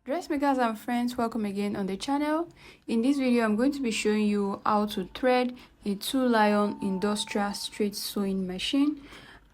Dressmakers and friends, welcome again on the channel. In this video I'm going to be showing you how to thread a 2-lion industrial straight sewing machine,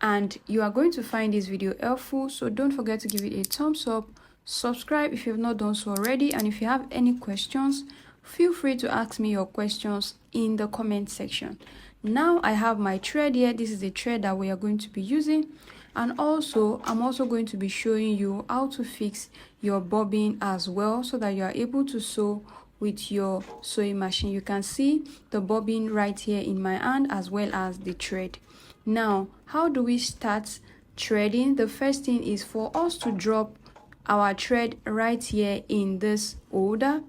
and you are going to find this video helpful, so don't forget to give it a thumbs up, subscribe if you have not done so already, and if you have any questions, feel free to ask me your questions in the comment section. Now I have my thread here. This is the thread that we are going to be using, and also I'm also going to be showing you how to fix your bobbin as well, so that you are able to sew with your sewing machine. You can see the bobbin right here in my hand as well as the thread. Now, how do we start threading? The first thing is for us to drop our thread right here in this holder.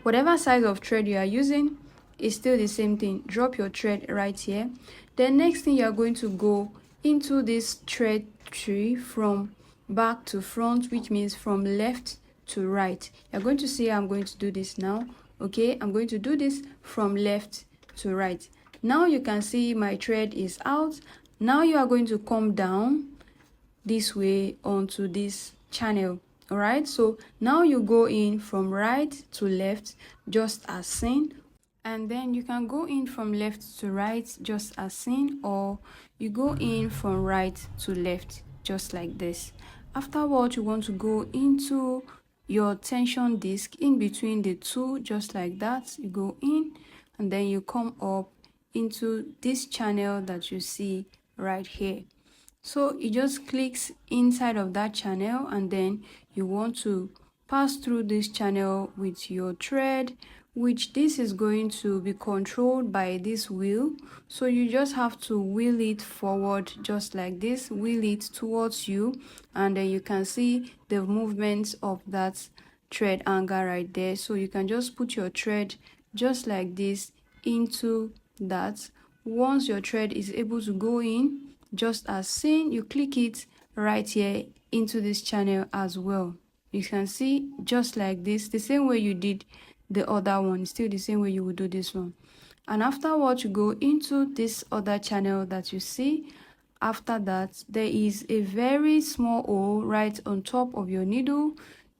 Whatever size of thread you are using is still the same thing. Drop your thread right here. The next thing, you are going to go into this thread tree from back to front, which means from left to right. You're going to see I'm going to do this now. Okay, I'm going to do this from left to right. Now you can see my thread is out. Now you are going to come down this way onto this channel. All right, so now you go in from right to left just as seen, and then you can go in from left to right just as seen, or you go in from right to left just like this. Afterwards, you want to go into your tension disc in between the two just like that. You go in and then you come up into this channel that you see right here. So it just clicks inside of that channel, and then you want to pass through this channel with your thread, which this is going to be controlled by this wheel. So you just have to wheel it forward just like this, wheel it towards you, and then you can see the movement of that thread hanger right there. So you can just put your thread just like this into that. Once your thread is able to go in just as seen, you click it right here into this channel as well. You can see just like this, the same way you did the other one, still the same way you will do this one. And afterwards, you go into this other channel that you see. After that, there is a very small hole right on top of your needle.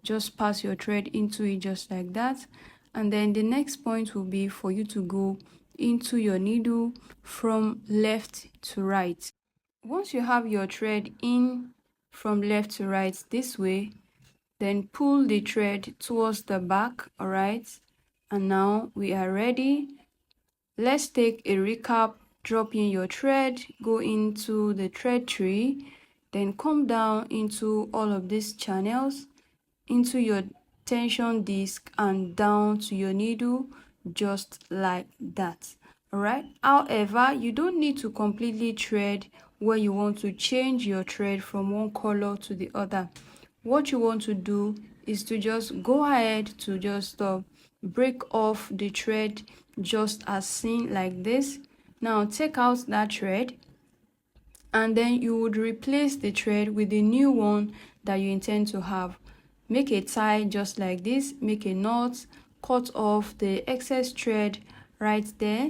Just pass your thread into it just like that, and then the next point will be for you to go into your needle from left to right. Once you have your thread in from left to right this way, then pull the thread towards the back. All right, and now we are ready. Let's take a recap. Drop in your thread, go into the thread tree, then come down into all of these channels, into your tension disc, and down to your needle just like that. All right, however, you don't need to completely thread where you want to change your thread from one color to the other. What you want to do is to just go ahead to just break off the thread just as seen like this. Now take out that thread, and then you would replace the thread with the new one that you intend to have. Make a tie just like this, make a knot, cut off the excess thread right there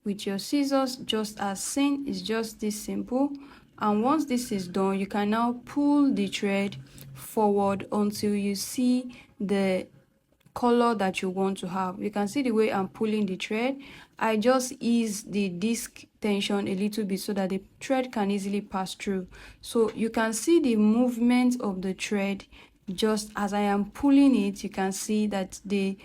with your scissors just as seen. It's just this simple. And once this is done, you can now pull the thread forward until you see the color that you want to have. You can see the way I'm pulling the thread. I just ease the disc tension a little bit so that the thread can easily pass through. So you can see the movement of the thread just as I am pulling it. You can see that the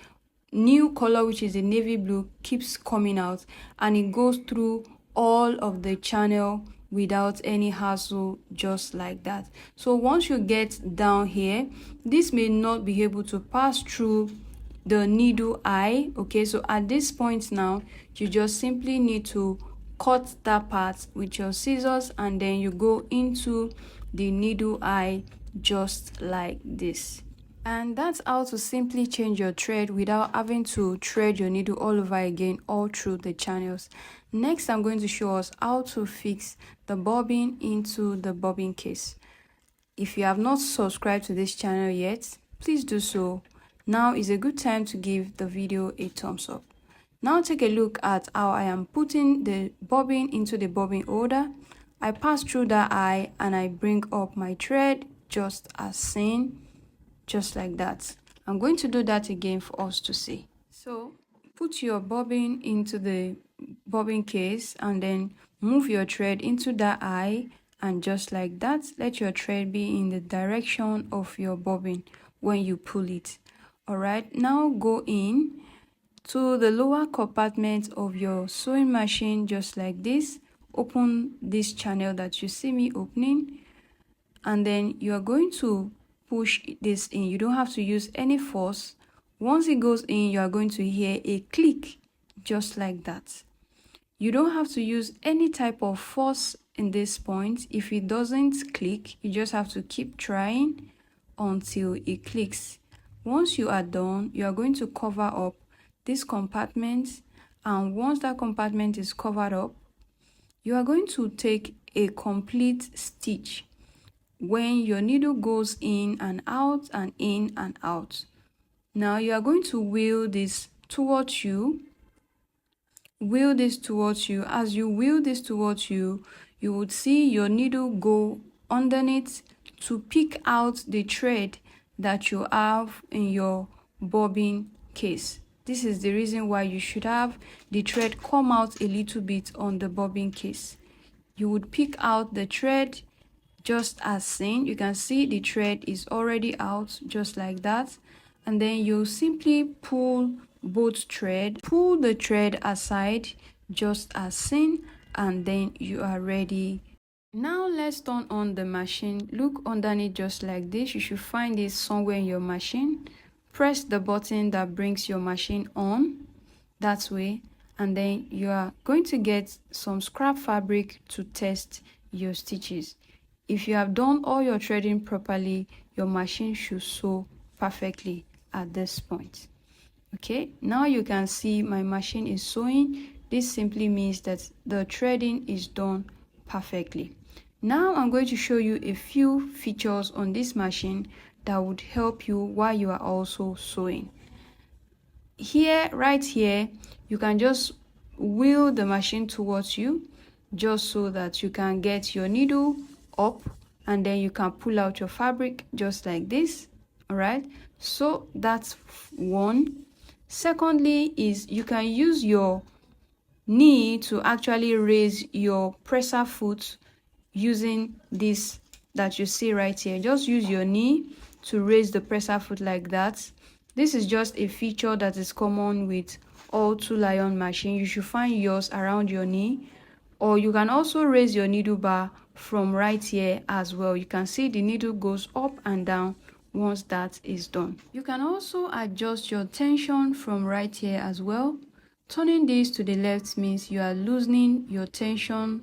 new color, which is the navy blue, keeps coming out, and it goes through all of the channel without any hassle, just like that. So once you get down here, this may not be able to pass through the needle eye. Okay, so at this point now, you just simply need to cut that part with your scissors, and then you go into the needle eye just like this. And that's how to simply change your thread without having to thread your needle all over again all through the channels. Next, I'm going to show us how to fix the bobbin into the bobbin case. If you have not subscribed to this channel yet, please do so. Now is a good time to give the video a thumbs up. Now take a look at how I am putting the bobbin into the bobbin holder. I pass through that eye and I bring up my thread just as seen. just like that. I'm going to do that again for us to see. So put your bobbin into the bobbin case and then move your thread into that eye, and just like that, let your thread be in the direction of your bobbin when you pull it. All right, now go in to the lower compartment of your sewing machine, just like this. Open this channel that you see me opening, and then you are going to push this in. You don't have to use any force. Once it goes in, you are going to hear a click, just like that. You don't have to use any type of force in this point. If it doesn't click, you just have to keep trying until it clicks. Once you are done, you are going to cover up this compartment, and once that compartment is covered up, you are going to take a complete stitch when your needle goes in and out and in and out. Now you are going to wheel this towards you. Wheel this towards you. As you wheel this towards you, you would see your needle go underneath to pick out the thread that you have in your bobbin case. This is the reason why you should have the thread come out a little bit on the bobbin case. You would pick out the thread just as seen. You can see the thread is already out, just like that. And then you simply pull both thread, pull the thread aside just as seen, and then you are ready. Now let's turn on the machine. Look underneath just like this. You should find it somewhere in your machine. Press the button that brings your machine on that way, and then you are going to get some scrap fabric to test your stitches. If you have done all your threading properly, your machine should sew perfectly at this point. Okay, now you can see my machine is sewing. This simply means that the threading is done perfectly. Now I'm going to show you a few features on this machine that would help you while you are also sewing. Here, right here, you can just wheel the machine towards you, just so that you can get your needle up, and then you can pull out your fabric just like this. All right, so that's one. Secondly is you can use your knee to actually raise your presser foot using this that you see right here. Just use your knee to raise the presser foot like that. This is just a feature that is common with all 2-lion machine. You should find yours around your knee, or you can also raise your needle bar from right here as well. You can see the needle goes up and down once that is done. You can also adjust your tension from right here as well. Turning this to the left means you are loosening your tension,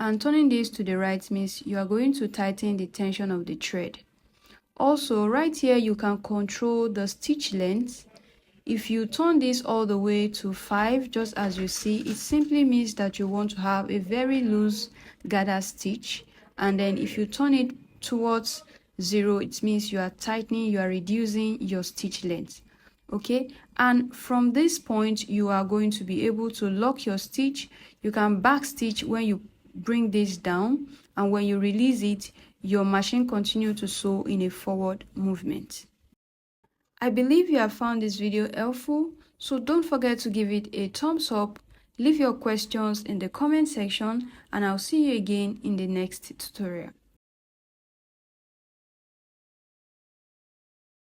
and turning this to the right means you are going to tighten the tension of the thread. Also, right here you can control the stitch length. If you turn this all the way to 5, just as you see, it simply means that you want to have a very loose gather stitch, and then if you turn it towards 0, it means you are tightening, you are reducing your stitch length. Okay, and from this point you are going to be able to lock your stitch. You can back stitch when you bring this down, and when you release it, your machine continues to sew in a forward movement. I believe you have found this video helpful, so don't forget to give it a thumbs up, leave your questions in the comment section, and I'll see you again in the next tutorial.